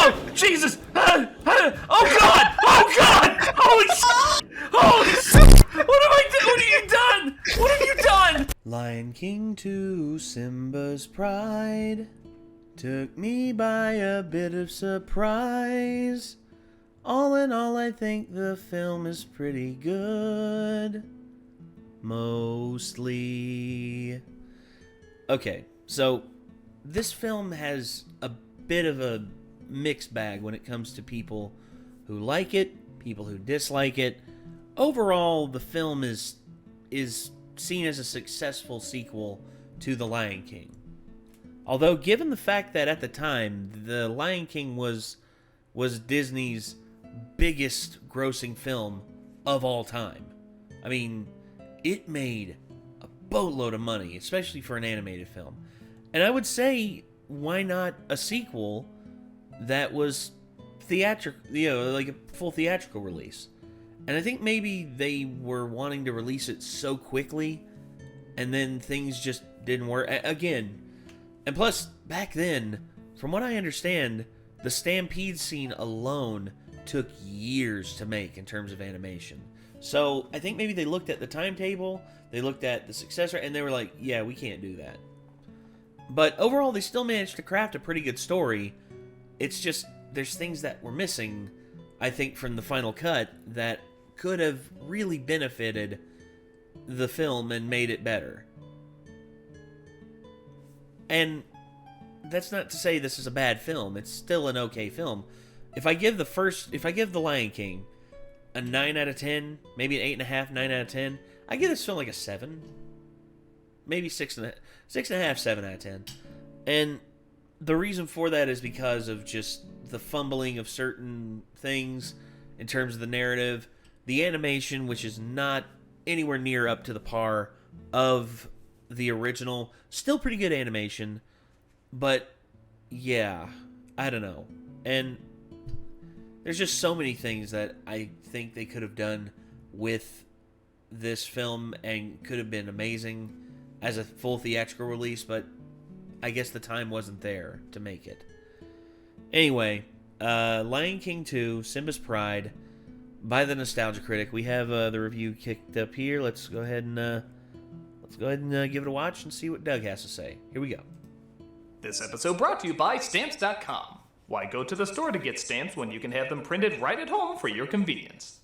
Oh, Jesus! Oh, God! Oh, God! Holy shit! Holy shit! What have I done? What have you done? What have you done? Lion King 2, Simba's Pride took me by a bit of surprise. All in all, I think the film is pretty good. Mostly. Okay, so this film has a bit of a mixed bag when it comes to people who like it, people who dislike it. Overall, the film is seen as a successful sequel to The Lion King. Although, given the fact that at the time, The Lion King was Disney's biggest grossing film of all time. I mean, it made a boatload of money, especially for an animated film. And I would say, why not a sequel that was theatrical, like a full theatrical release? And I think maybe they were wanting to release it so quickly, and then things just didn't work. Again, and plus, back then, from what I understand, the Stampede scene alone took years to make in terms of animation. So I think maybe they looked at the timetable, they looked at the successor, and they were like, yeah, we can't do that. But overall, they still managed to craft a pretty good story. It's just, there's things that were missing, I think, from the final cut that could have really benefited the film and made it better. And that's not to say this is a bad film. It's still an okay film. If I give The Lion King a 9 out of 10, maybe an 8.5, 9 out of 10, I give this film like a 7. Maybe 6.5, 7 out of 10. And the reason for that is because of just the fumbling of certain things in terms of the narrative, the animation, which is not anywhere near up to the par of the original. Still pretty good animation, but yeah, I don't know. And there's just so many things that I think they could have done with this film and could have been amazing as a full theatrical release, but I guess the time wasn't there to make it. Anyway, Lion King 2, Simba's Pride, by the Nostalgia Critic. We have the review kicked up here. Let's go ahead and give it a watch and see what Doug has to say. Here we go. This episode brought to you by Stamps.com. Why go to the store to get stamps when you can have them printed right at home for your convenience?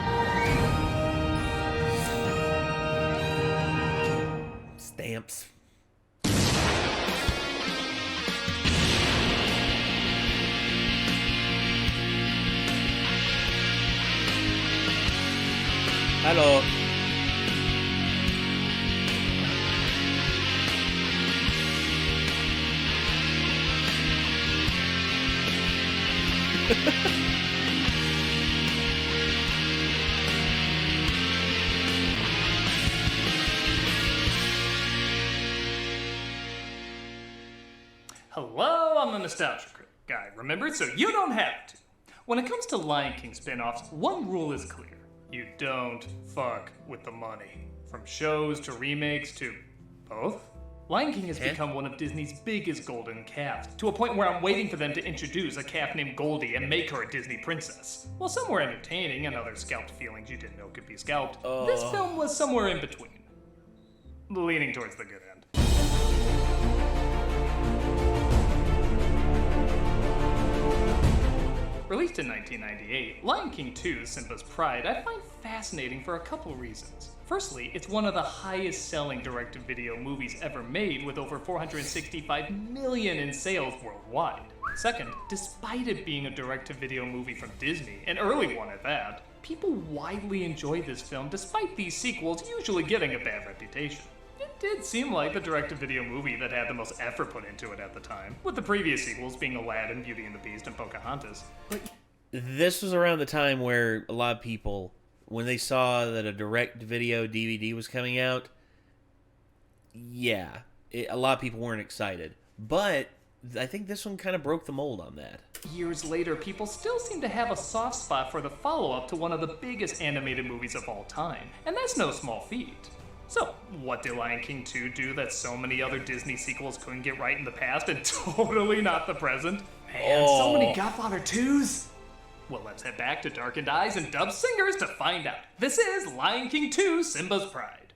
Stamps. Hello. Hello, I'm the Nostalgia Critic guy, remember? So you don't have to. When it comes to Lion King spin-offs, one rule is clear. You don't fuck with the money. From shows to remakes to both. Lion King has become one of Disney's biggest golden calves, to a point where I'm waiting for them to introduce a calf named Goldie and make her a Disney princess. While some were entertaining and others scalped feelings you didn't know could be scalped, this film was somewhere in between. Leaning towards the good end. Released in 1998, Lion King 2, Simba's Pride, I find fascinating for a couple reasons. Firstly, it's one of the highest-selling direct-to-video movies ever made, with over 465 million in sales worldwide. Second, despite it being a direct-to-video movie from Disney, an early one at that, people widely enjoy this film despite these sequels usually getting a bad reputation. It did seem like the direct-to-video movie that had the most effort put into it at the time, with the previous sequels being Aladdin, Beauty and the Beast, and Pocahontas. But this was around the time where a lot of people, when they saw that a direct-to-video DVD was coming out, a lot of people weren't excited. But I think this one kind of broke the mold on that. Years later, people still seem to have a soft spot for the follow-up to one of the biggest animated movies of all time, and that's no small feat. So, what did Lion King 2 do that so many other Disney sequels couldn't get right in the past and totally not the present? Man, so many Godfather 2s. Well, let's head back to Darkened Eyes and Dub Singers to find out. This is Lion King 2, Simba's Pride.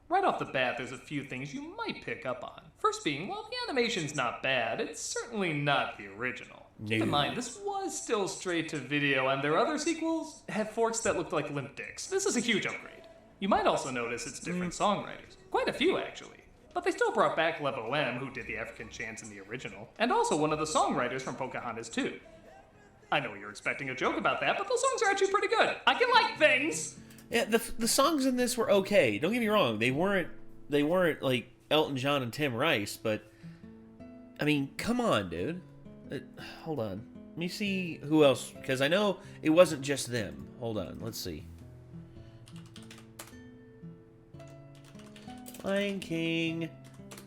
Right off the bat, there's a few things you might pick up on. First being, while the animation's not bad, it's certainly not the original. Keep in mind, this was still straight to video, and their other sequels had forks that looked like limp dicks. This is a huge upgrade. You might also notice it's different songwriters. Quite a few, actually. But they still brought back Levo M, who did the African chants in the original, and also one of the songwriters from Pocahontas 2. I know you're expecting a joke about that, but those songs are actually pretty good. I can like things! Yeah, the songs in this were okay. Don't get me wrong. They weren't like Elton John and Tim Rice, but I mean, come on, dude. Hold on. Let me see who else, because I know it wasn't just them. Hold on. Let's see. Lion King,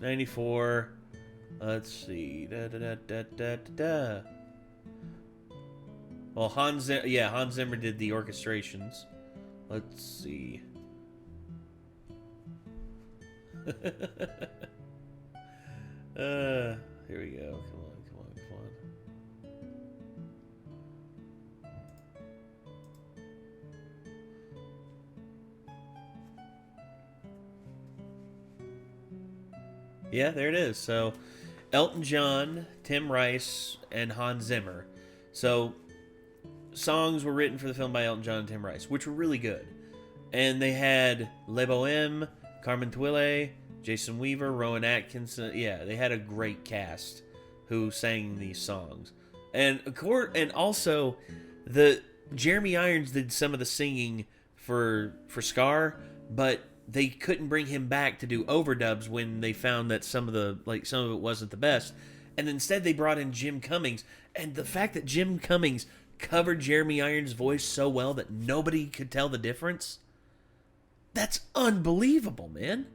94. Let's see. Well, Hans Zimmer did the orchestrations. Let's see. Here we go. Come on. Yeah, there it is. So, Elton John, Tim Rice, and Hans Zimmer. So, songs were written for the film by Elton John and Tim Rice, which were really good. And they had Levo M, Carmen Twille, Jason Weaver, Rowan Atkinson. Yeah, they had a great cast who sang these songs. And also, the Jeremy Irons did some of the singing for Scar, but they couldn't bring him back to do overdubs when they found that some of it wasn't the best. And instead they brought in Jim Cummings. And the fact that Jim Cummings covered Jeremy Irons' voice so well that nobody could tell the difference, that's unbelievable, man.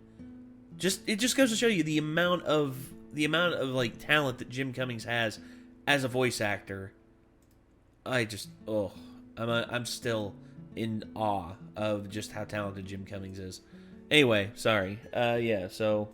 It just goes to show you the amount of like talent that Jim Cummings has as a voice actor. I'm still in awe of just how talented Jim Cummings is. Anyway, sorry. Yeah, so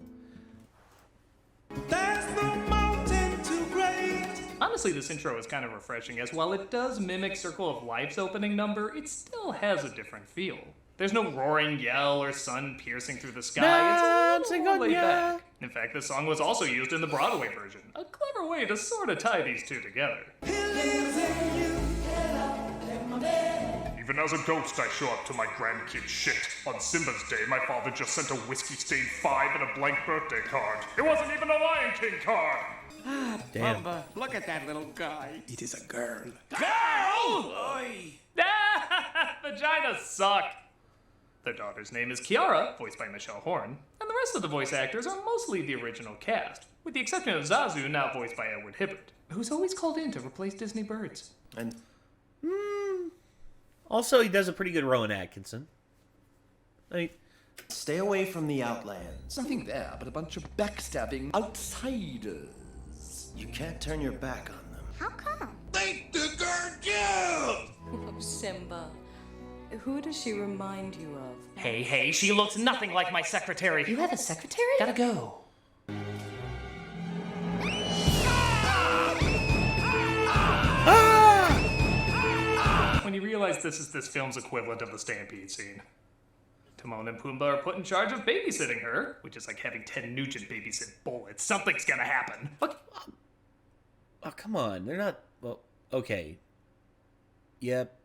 There's no mountain too great. Honestly, this intro is kind of refreshing, as while it does mimic Circle of Life's opening number, it still has a different feel. There's no roaring yell or sun piercing through the sky. It's a little laid back. In fact, this song was also used in the Broadway version. A clever way to sort of tie these two together. He lives in you. Get up in my bed. Even as a ghost, I show up to my grandkid's shit. On Simba's day, my father just sent a whiskey-stained 5 and a blank birthday card. It wasn't even a Lion King card! damn. Bumba, look at that little guy. It is a girl. Girl! Vaginas suck! Their daughter's name is Kiara, voiced by Michelle Horn, and the rest of the voice actors are mostly the original cast, with the exception of Zazu, now voiced by Edward Hibbert, who's always called in to replace Disney birds. And Also, he does a pretty good Rowan Atkinson. stay away from the Outlands. Nothing there but a bunch of backstabbing outsiders. You can't turn your back on them. How come? They took her down! Oh, Simba. Who does she remind you of? Hey, she looks nothing like my secretary. You have a secretary? Gotta go. When you realize this is this film's equivalent of the Stampede scene. Timon and Pumbaa are put in charge of babysitting her, which is like having Ted Nugent babysit bullets. Something's gonna happen. What? Oh, come on. They're not... Well, okay. Yep.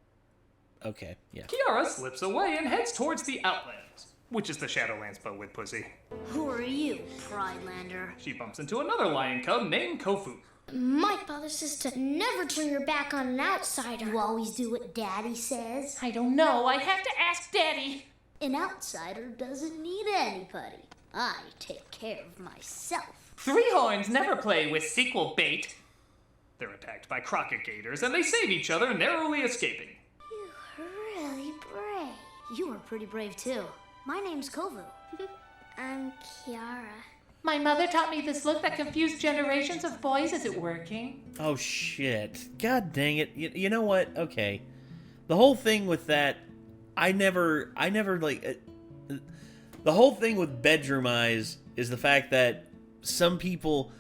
Okay, yeah. Kiara slips away and heads towards the Outlands, which is the Shadowlands but with pussy. Who are you, Pridelander? She bumps into another lion cub named Kofu. My father says to never turn your back on an outsider. You always do what Daddy says. I don't know. I have to ask Daddy. An outsider doesn't need anybody. I take care of myself. Three horns never play with sequel bait. They're attacked by Crockett Gators, and they save each other, narrowly escaping. You're really brave. You are pretty brave, too. My name's Kovu. I'm Kiara. My mother taught me this look that confused generations of boys. Is it working? Oh, shit. God dang it. You know what? Okay. The whole thing with that, I never, like... the whole thing with bedroom eyes is the fact that some people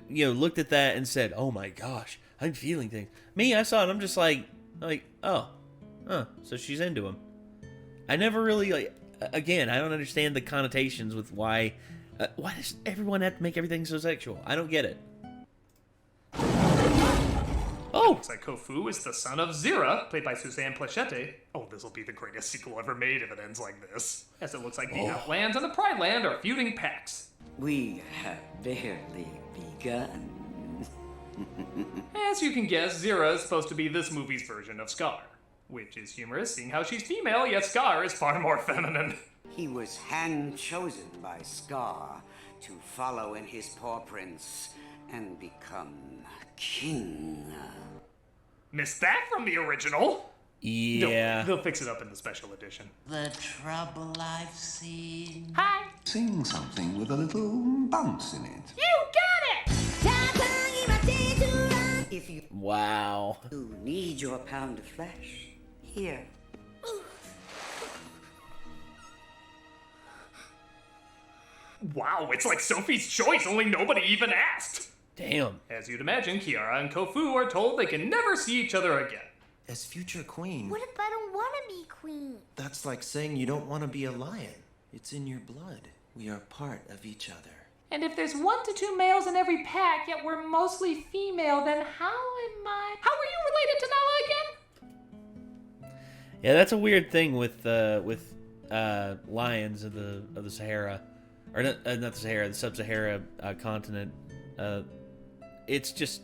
looked at that and said, "Oh my gosh, I'm feeling things." Me, I saw it. I'm just like, oh, so she's into him. I never really Again, I don't understand the connotations with why does everyone have to make everything so sexual? I don't get it. Oh! Looks like Kofu is the son of Zira, played by Suzanne Plachette. Oh, this'll be the greatest sequel ever made if it ends like this. As it looks like the Outlands and the Pride Land are feuding packs. We have barely begun. As you can guess, Zira is supposed to be this movie's version of Scar. Which is humorous, seeing how she's female, yet Scar is far more feminine. He was hand-chosen by Scar to follow in his paw prints and become king. Missed that from the original? Yeah. They'll fix it up in the special edition. The trouble I've seen. Hi. Sing something with a little bounce in it. You got it! If you Wow. need your pound of flesh, here. Wow, it's like Sophie's Choice, only nobody even asked. Damn. As you'd imagine, Kiara and Kofu are told they can never see each other again. As future queen, What if I don't want to be queen? that's like saying you don't want to be a lion. It's in your blood. We are part of each other. And if there's 1 to 2 males in every pack, yet we're mostly female, then how am I? How are you related to Nala again? Yeah, that's a weird thing with lions of the Sahara, or not the Sahara, the Sub-Sahara continent. It's just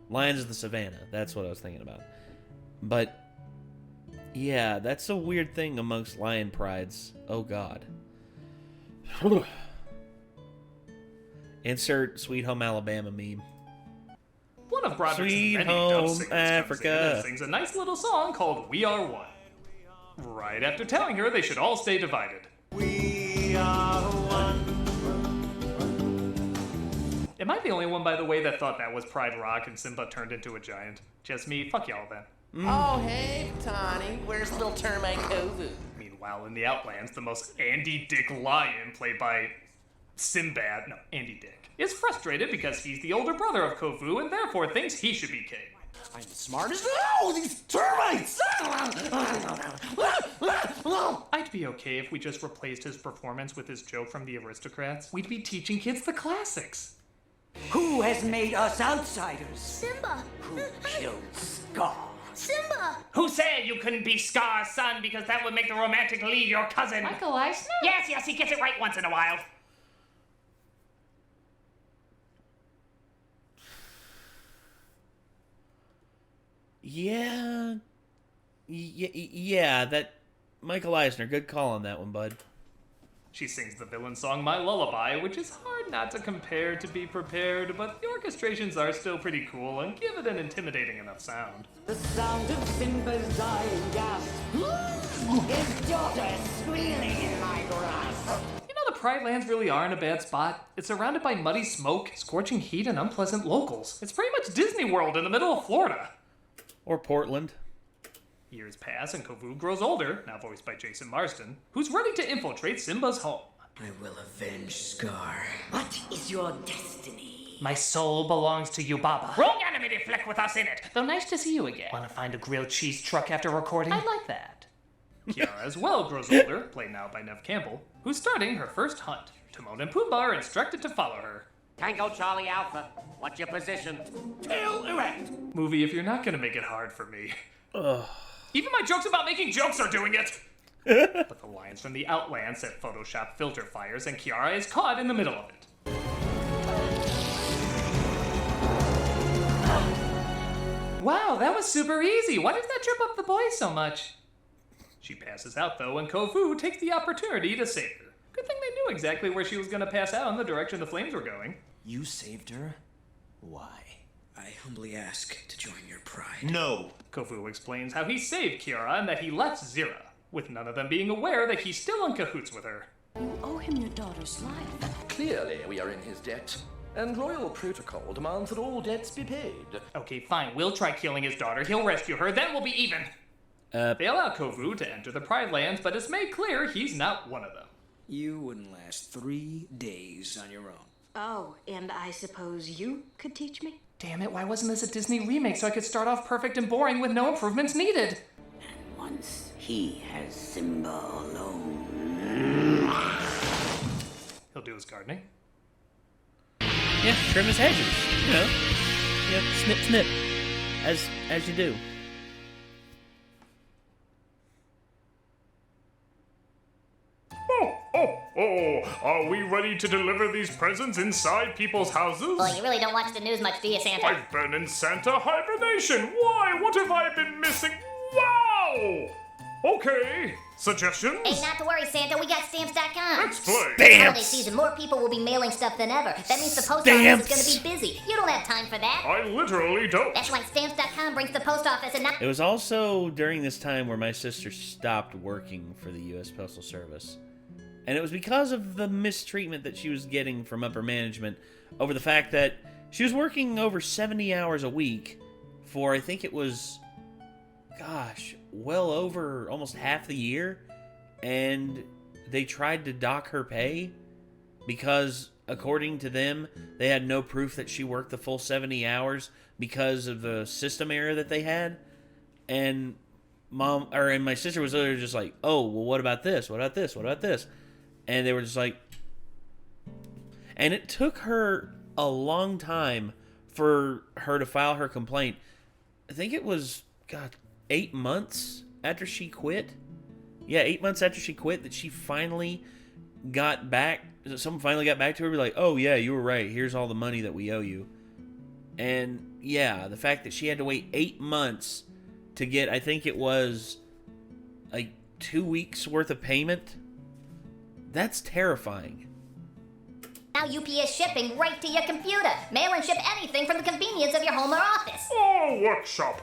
lions of the savannah. That's what I was thinking about. But yeah, that's a weird thing amongst lion prides. Oh God. Insert Sweet Home Alabama meme. One of Broderick's Sweet many Home dub singers Africa. comes in and sings a nice little song called We Are One. Right after telling her they should all stay divided. We are one. Am I the only one, by the way, that thought that was Pride Rock and Simba turned into a giant? Just me? Fuck y'all then. Oh, hey, Tawny. Where's little termite Kovu? Meanwhile, in the Outlands, the most Andy Dick lion, played by Andy Dick, is frustrated because he's the older brother of Kofu and therefore thinks he should be king. I'm the smartest. Oh, these termites! I'd be okay if we just replaced his performance with his joke from The Aristocrats. We'd be teaching kids the classics. Who has made us outsiders? Simba! Who killed Scar? Simba! Who said you couldn't be Scar's son because that would make the romantic lead your cousin? Michael Eisner? Yes, he gets it right once in a while. Yeah, that Michael Eisner, good call on that one, bud. She sings the villain song My Lullaby, which is hard not to compare to Be Prepared, but the orchestrations are still pretty cool and give it an intimidating enough sound. The sound of Simba's dying gasp. His daughter squealing in my grass. You know, the Pride Lands really are in a bad spot. It's surrounded by muddy smoke, scorching heat, and unpleasant locals. It's pretty much Disney World in the middle of Florida. Or Portland. Years pass and Kovu grows older, now voiced by Jason Marsden, who's ready to infiltrate Simba's home. I will avenge Scar. What is your destiny? My soul belongs to you, Baba. Wrong animated flick with us in it. Though nice to see you again. Want to find a grilled cheese truck after recording? I like that. Kiara as well grows older, played now by Nev Campbell, who's starting her first hunt. Timon and Pumbaa are instructed to follow her. Tango Charlie Alpha, what's your position? Tail erect! Movie, if you're not gonna make it hard for me. Ugh. Even my jokes about making jokes are doing it! But the lions from the Outlands set Photoshop filter fires, and Kiara is caught in the middle of it. Wow, that was super easy. Why does that trip up the boys so much? She passes out, though, and Kofu takes the opportunity to save her. Good thing they knew exactly where she was gonna pass out and the direction the flames were going. You saved her? Why? I humbly ask to join your pride. No! Kofu explains how he saved Kiara and that he left Zira, with none of them being aware that he's still in cahoots with her. You owe him your daughter's life. Clearly, we are in his debt, and royal protocol demands that all debts be paid. Okay, fine, we'll try killing his daughter, he'll rescue her, then we'll be even. They allow Kofu to enter the Pride Lands, but it's made clear he's not one of them. You wouldn't last 3 days on your own. Oh, and I suppose you could teach me? Damn it, why wasn't this a Disney remake so I could start off perfect and boring with no improvements needed? And once he has Simba alone... He'll do his gardening. Yeah, trim his hedges. You know. Yeah, snip, snip. As you do. Are we ready to deliver these presents inside people's houses? Well, you really don't watch the news much, do you, Santa? I've been in Santa hibernation. Why? What have I been missing? Wow! Okay. Suggestions? Hey, not to worry, Santa. We got Stamps.com. Let's play. This holiday season, more people will be mailing stuff than ever. That means the post office is going to be busy. You don't have time for that. I literally don't. That's why Stamps.com brings the post office and not... It was also during this time where my sister stopped working for the U.S. Postal Service. And it was because of the mistreatment that she was getting from upper management over the fact that she was working over 70 hours a week for, I think it was, gosh, well over almost half the year. And they tried to dock her pay because, according to them, they had no proof that she worked the full 70 hours because of the system error that they had. And my sister was literally just like, oh, well, what about this? What about this? What about this? And they were just like... And it took her a long time for her to file her complaint. I think it was, 8 months after she quit. Yeah, 8 months after she quit that she finally got back. Someone finally got back to her and be like, oh, yeah, you were right. Here's all the money that we owe you. And, yeah, the fact that she had to wait 8 months to get, I think it was, like, 2 weeks worth of payment... That's terrifying. Now UPS shipping right to your computer. Mail and ship anything from the convenience of your home or office. Oh, workshop.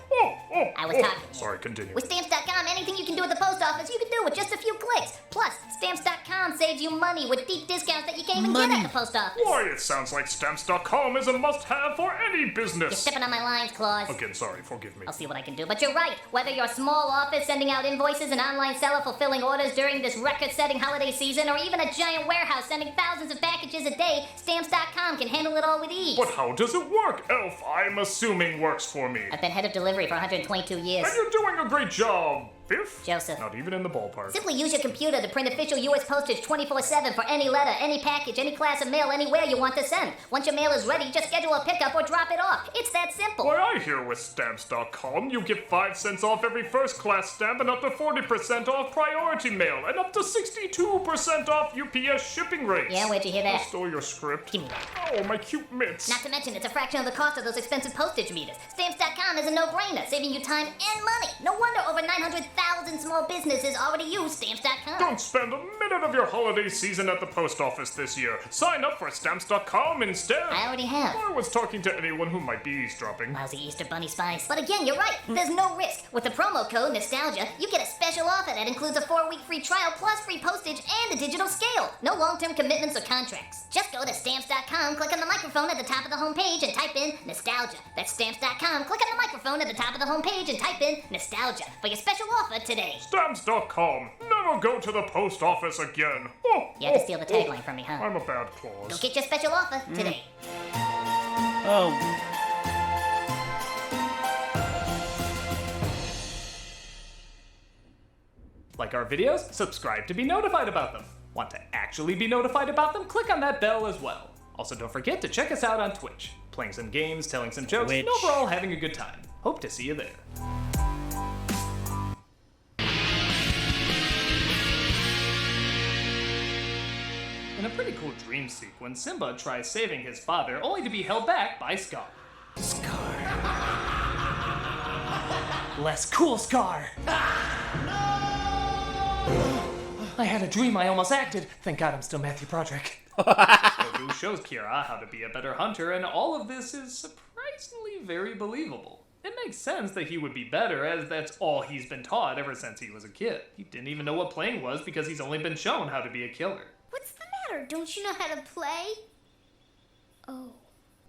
I was talking. Sorry, continue. With Stamps.com, anything you can do at the post office, you can do with just a few clicks. Plus, Stamps.com saves you money with deep discounts that you can't even get at the post office. Why, it sounds like Stamps.com is a must-have for any business. You're stepping on my lines, Claus. Again, sorry, forgive me. I'll see what I can do, but you're right. Whether you're a small office sending out invoices, an online seller fulfilling orders during this record-setting holiday season, or even a giant warehouse sending thousands of packages a day, Stamps.com can handle it all with ease. But how does it work? Elf, I'm assuming works for me. I've been head of delivery for 122 years. And you're doing a great job, Biff. Joseph. Not even in the ballpark. Simply use your computer to print official U.S. postage 24/7 for any letter, any package, any class of mail, anywhere you want to send. Once your mail is ready, just schedule a pickup or drop it off. It's that simple. Why, I hear with Stamps.com you get 5 cents off every first-class stamp and up to 40% off priority mail and up to 62% off UPS shipping rates. Yeah, where'd you hear that? I stole your script. Give me that. Oh, my cute mitts. Not to mention, it's a fraction of the cost of those expensive postage meters. Stamps.com is a no-brainer, saving you time and money. No wonder over 900,000 small businesses already use Stamps.com. Don't spend a minute of your holiday season at the post office this year. Sign up for Stamps.com instead. I already have. I was talking to anyone who might be eavesdropping. Lousy Easter Bunny spies. But again, you're right. There's no risk. With the promo code Nostalgia, you get a special offer that includes a 4-week free trial plus free postage and a digital scale. No long-term commitments or contracts. Just go to Stamps.com, click on the microphone at the top of the homepage and type in Nostalgia. That's Stamps.com, click on the microphone at the top of the homepage and type in Nostalgia for your special offer today. Stamps.com. Never go to the post office again. You had to steal the tagline from me, huh? I'm a bad clause. Go get your special offer today. Oh. Like our videos? Subscribe to be notified about them. Want to actually be notified about them? Click on that bell as well. Also, don't forget to check us out on Twitch. Playing some games, telling some jokes, and overall having a good time. Hope to see you there. In a pretty cool dream sequence, Simba tries saving his father, only to be held back by Scar. Scar. Less cool, Scar! I had a dream I almost acted. Thank God I'm still Matthew Broderick. Who shows Kira how to be a better hunter, and all of this is surprisingly very believable. It makes sense that he would be better, as that's all he's been taught ever since he was a kid. He didn't even know what playing was because he's only been shown how to be a killer. What's the matter? Don't you know how to play? Oh.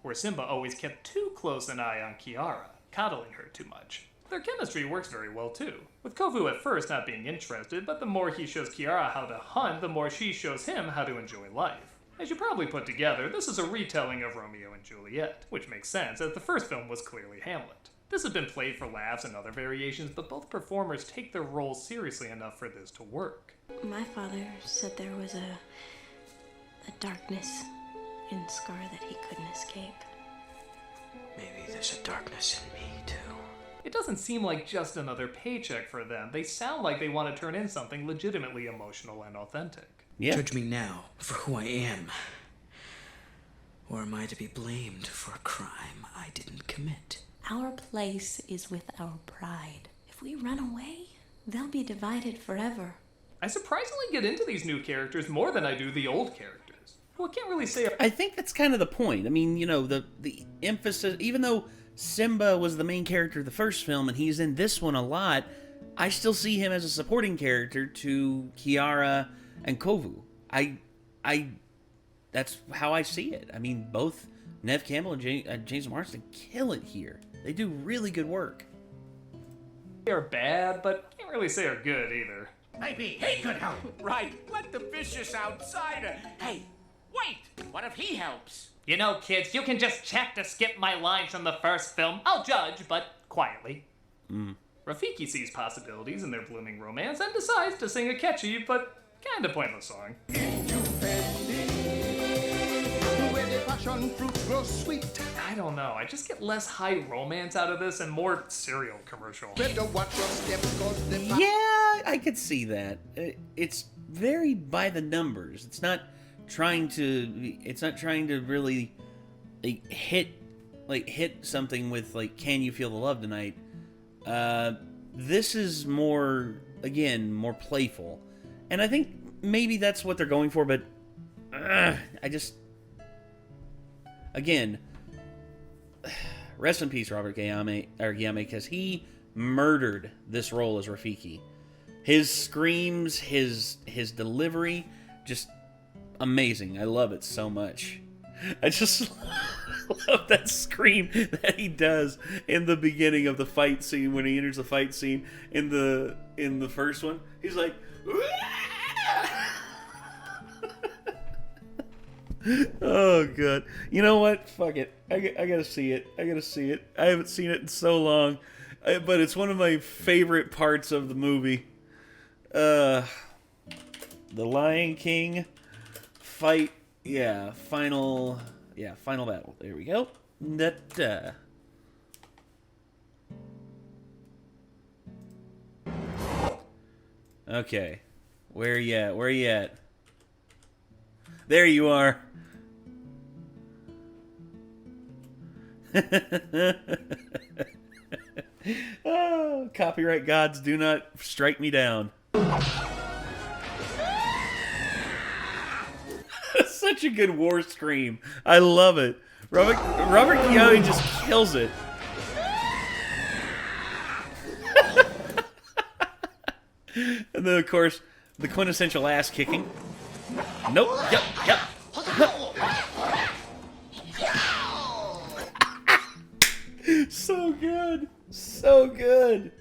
Where Simba always kept too close an eye on Kiara, coddling her too much. Their chemistry works very well too, with Kovu at first not being interested, but the more he shows Kiara how to hunt, the more she shows him how to enjoy life. As you probably put together, this is a retelling of Romeo and Juliet, which makes sense as the first film was clearly Hamlet. This has been played for laughs and other variations, but both performers take their roles seriously enough for this to work. My father said there was a darkness in Scar that he couldn't escape. Maybe there's a darkness in me, too. It doesn't seem like just another paycheck for them. They sound like they want to turn in something legitimately emotional and authentic. Yeah. Judge me now for who I am. Or am I to be blamed for a crime I didn't commit? Our place is with our pride. If we run away, they'll be divided forever. I surprisingly get into these new characters more than I do the old characters. Well, I can't really say... I think that's kind of the point. I mean, you know, the emphasis... Even though Simba was the main character of the first film, and he's in this one a lot, I still see him as a supporting character to Kiara and Kovu. That's how I see it. I mean, both Neve Campbell and James Marsden kill it here. They do really good work. They are bad, but can't really say are good either. Maybe he could help. Right, let the vicious outsider. Hey, wait, what if he helps? You know, kids, you can just check to skip my lines from the first film. I'll judge, but quietly. Rafiki sees possibilities in their blooming romance and decides to sing a catchy but kinda pointless song. I don't know, I just get less high romance out of this and more cereal commercial. Yeah, I could see that. It's very by the numbers. It's not trying to really hit something with like, can you feel the love tonight? This is more playful. And I think maybe that's what they're going for, but again, rest in peace, Robert Guillaume, because he murdered this role as Rafiki. His screams, his delivery, just amazing. I love it so much. I just love that scream that he does in the beginning of the fight scene when he enters the fight scene in the first one. He's like, oh god. You know what? Fuck it. I gotta see it. I haven't seen it in so long, but it's one of my favorite parts of the movie. The Lion King fight. Final battle. There we go. Okay. Where you at? There you are. Oh, copyright gods, do not strike me down. Such a good war scream. I love it. Robert Guillaume just kills it. And then, of course, the quintessential ass kicking. Nope. Yep. So good.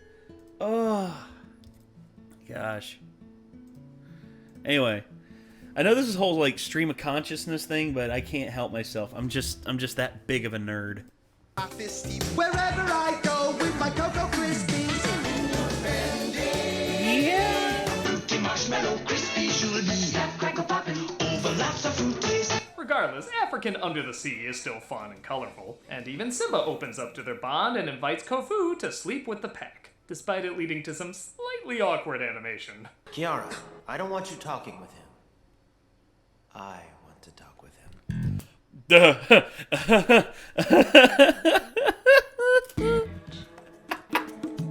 Oh, gosh. Anyway, I know this is a whole like stream of consciousness thing, but I can't help myself. I'm just that big of a nerd. Wherever I go with my Cocoa Krispies. Yeah. Fruity marshmallow Krispies, you'll be snap, crackle, poppin', overlaps of fruit taste. Regardless, African Under the Sea is still fun and colorful, and even Simba opens up to their bond and invites Kofu to sleep with the pack, despite it leading to some slightly awkward animation. Kiara, I don't want you talking with him. I want to talk with him.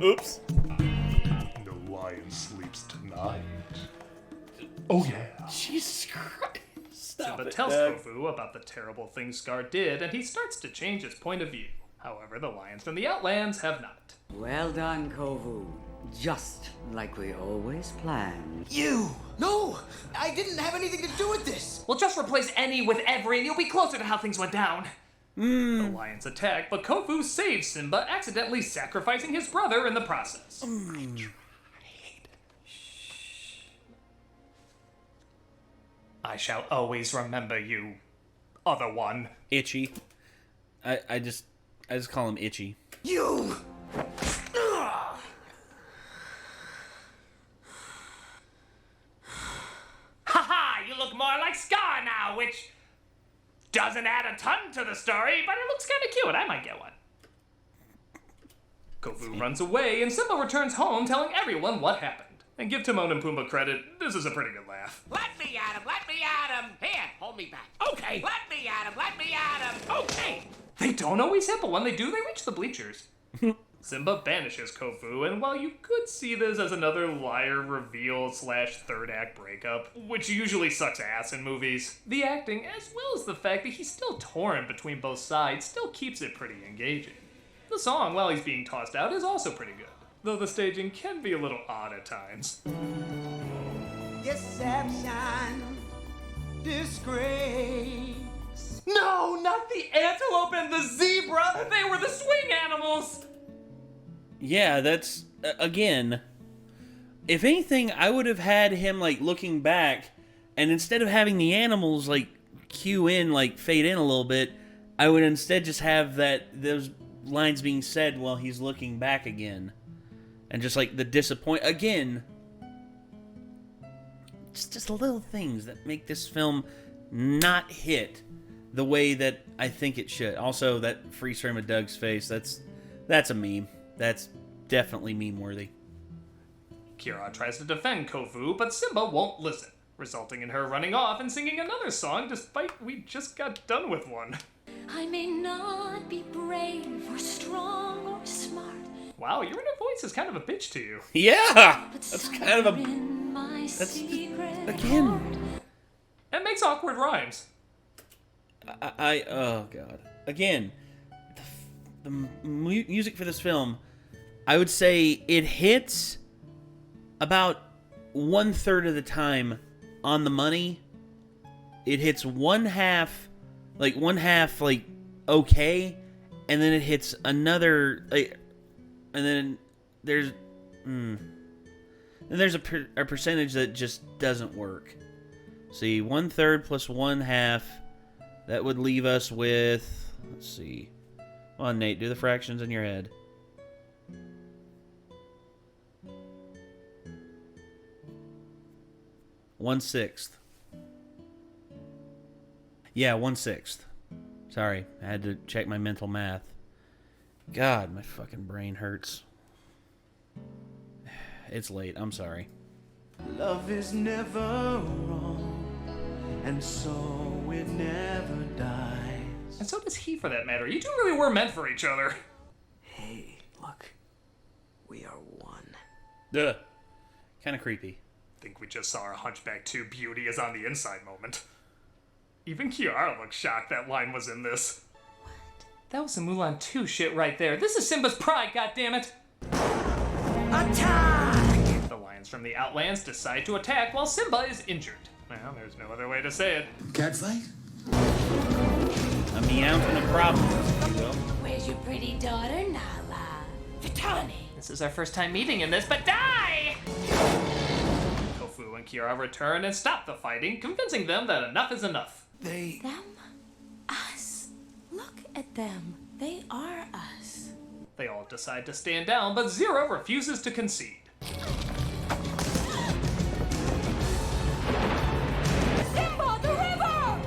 Oops. No lion sleeps tonight. Oh yeah. Jesus Christ. Simba tells Kofu about the terrible things Scar did, and he starts to change his point of view. However, the lions from the Outlands have not. Well done, Kovu. Just like we always planned. You! No! I didn't have anything to do with this! Well, just replace any with every and you'll be closer to how things went down. The lions attack, but Kofu saves Simba, accidentally sacrificing his brother in the process. I shall always remember you, other one. Itchy. I just call him Itchy. You! Haha, you look more like Scar now, which doesn't add a ton to the story, but it looks kind of cute. I might get one. Kofu runs away, and Simba returns home telling everyone what happened. And give Timon and Pumbaa credit, this is a pretty good laugh. Let me at him, let me at him. Here, hold me back. Okay. Let me at him, let me at him. Okay. They don't always hit, but when they do, they reach the bleachers. Simba banishes Kofu, and while you could see this as another liar reveal / third act breakup, which usually sucks ass in movies, the acting, as well as the fact that he's still torn between both sides, still keeps it pretty engaging. The song, while he's being tossed out, is also pretty good, though the staging can be a little odd at times. Deception, disgrace. No, not the antelope and the zebra! They were the swing animals! Yeah, that's, again, if anything, I would have had him, like, looking back, and instead of having the animals, like, cue in, like, fade in a little bit, I would instead just have those lines being said while he's looking back again. And just, like, the again, just little things that make this film not hit the way that I think it should. Also, that freeze frame of Doug's face, that's a meme. That's definitely meme-worthy. Kira tries to defend Kofu, but Simba won't listen, resulting in her running off and singing another song despite we just got done with one. I may not be brave or strong or smart. Wow, your inner voice is kind of a bitch to you. Yeah! That's kind of a... Again. It makes awkward rhymes. Oh, God. Again, the music for this film, I would say it hits about 1/3 of the time on the money. It hits one half, like, okay, and then it hits another, like, and then there's a percentage that just doesn't work. See, 1/3 plus 1/2, that would leave us with, let's see. Come on, Nate, do the fractions in your head. One-sixth. Yeah, 1/6. Sorry, I had to check my mental math. God, my fucking brain hurts. It's late, I'm sorry. Love is never wrong, and so it never dies. And so does he, for that matter. You two really were meant for each other. Hey, look. We are one. Duh. Kind of creepy. Think we just saw our Hunchback 2 beauty is on the inside moment. Even Kiara looked shocked that line was in this. What? That was some Mulan 2 shit right there. This is Simba's pride, goddammit! Attack! The lions from the Outlands decide to attack while Simba is injured. Well, there's no other way to say it. Cat fight? A meow and a problem, if you will. Where's your pretty daughter, Nala? Vitani. This is our first time meeting in this, but die! Kofu and Kiara return and stop the fighting, convincing them that enough is enough. Them? Us. Look at them. They are us. They all decide to stand down, but Zero refuses to concede. Simba, the river!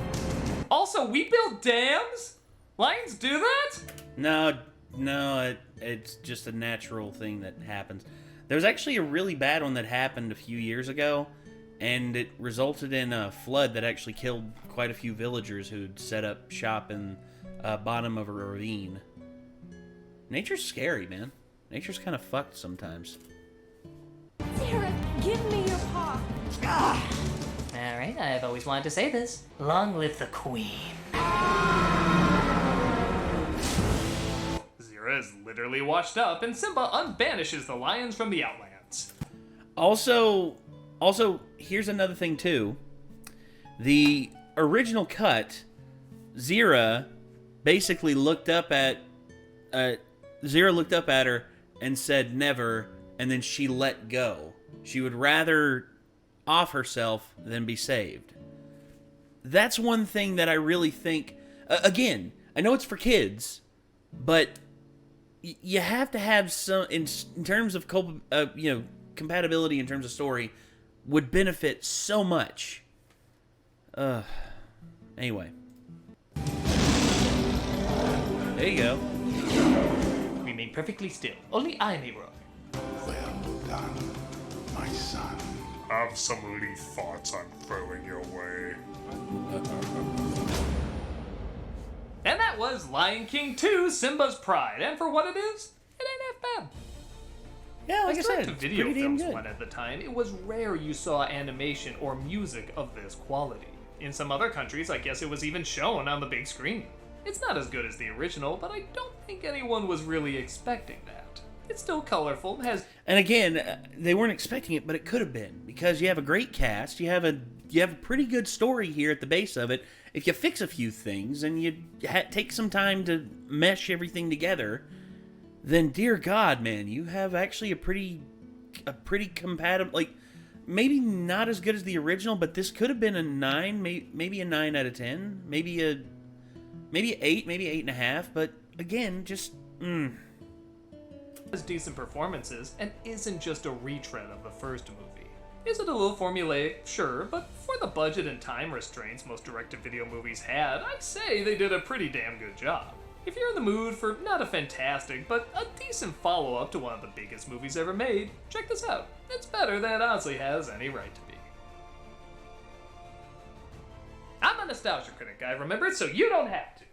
Also, we build dams? Lions do that? No, it's just a natural thing that happens. There was actually a really bad one that happened a few years ago, and it resulted in a flood that actually killed quite a few villagers who'd set up shop in bottom of a ravine. Nature's scary, man. Nature's kind of fucked sometimes. Sarah, give me your paw. Alright, I've always wanted to say this. Long live the Queen. Zira is literally washed up, and Simba unbanishes the lions from the Outlands. Also, here's another thing too. The original cut, Zira basically looked up at Zira looked up at her and said never, and then she let go. She would rather off herself than be saved. That's one thing that I really think, again, I know it's for kids, but you have to have some, in terms of compatibility in terms of story, would benefit so much. Anyway. There you go. Remain perfectly still. Only I may roar. Well done, my son. Have some leaf thoughts I'm throwing your way. And that was Lion King 2, Simba's Pride. And for what it is, it ain't half bad. Yeah, like I said, As video pretty damn films good. went at the time, it was rare you saw animation or music of this quality. In some other countries, I guess it was even shown on the big screen. It's not as good as the original, but I don't think anyone was really expecting that. It's still colorful, has... And again, they weren't expecting it, but it could have been, because you have a great cast, you have a pretty good story here at the base of it. If you fix a few things and you take some time to mesh everything together, then dear God, man, you have actually a pretty compatible, like, maybe not as good as the original, but this could have been a 9, maybe a 9 out of 10, maybe 8, maybe 8.5, but again, just, has decent performances and isn't just a retread of the first movie. Is it a little formulaic? Sure, but for the budget and time restraints most direct-to-video movies had, I'd say they did a pretty damn good job. If you're in the mood for not a fantastic, but a decent follow-up to one of the biggest movies ever made, check this out. It's better than it honestly has any right to be. I'm a nostalgia critic guy, remember, so you don't have to.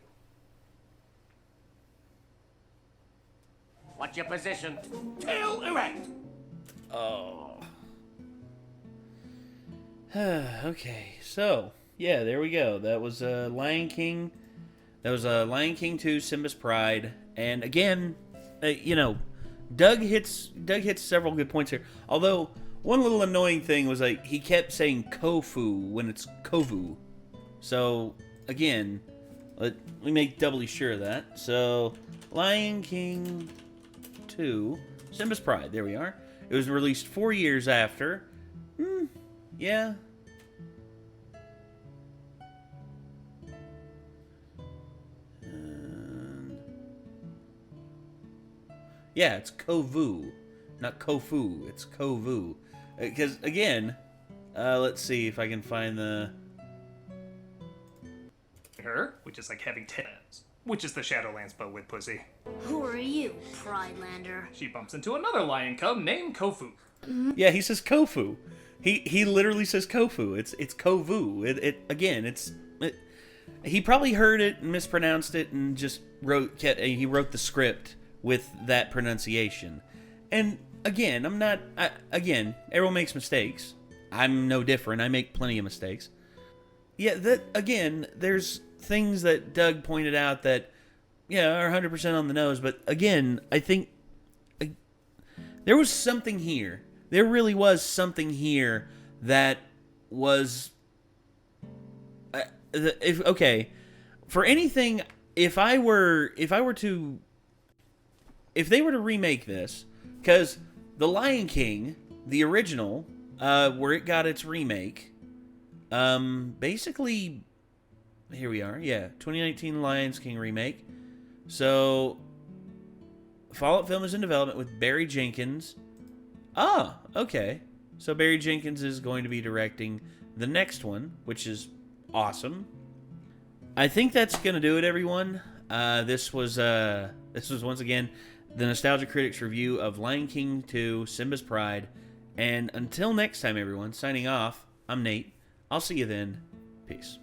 What's your position? Tail erect. oh. Okay, so, yeah, there we go. That was Lion King. That was Lion King 2, Simba's Pride. And again, Doug hits several good points here. Although, one little annoying thing was like he kept saying Kofu when it's Kovu. So, again, let me make doubly sure of that. So, Lion King 2, Simba's Pride. There we are. It was released 4 years after. Yeah. Yeah, it's Kovu, not Kofu. It's Kovu. Because, again, let's see if I can find the... Her, which is like having 10 ends. Which is the Shadowlands but with pussy. Who are you, Pridelander? She bumps into another lion cub named Kofu. Yeah, he says Kofu. He literally says Kofu. It's Kovu. He probably heard it and mispronounced it and just wrote the script with that pronunciation. And again, everyone makes mistakes. I'm no different. I make plenty of mistakes. Yeah, there's things that Doug pointed out that, are 100% on the nose. But again, I think there was something here. There really was something here that was... for anything, if they were to remake this, because The Lion King, the original, where it got its remake, basically, here we are, 2019 Lion King remake. So, follow-up film is in development with Barry Jenkins. Ah, okay. So Barry Jenkins is going to be directing the next one, which is awesome. I think that's going to do it, everyone. This was once again the Nostalgia Critics review of Lion King 2, Simba's Pride. And until next time, everyone, signing off, I'm Nate. I'll see you then. Peace.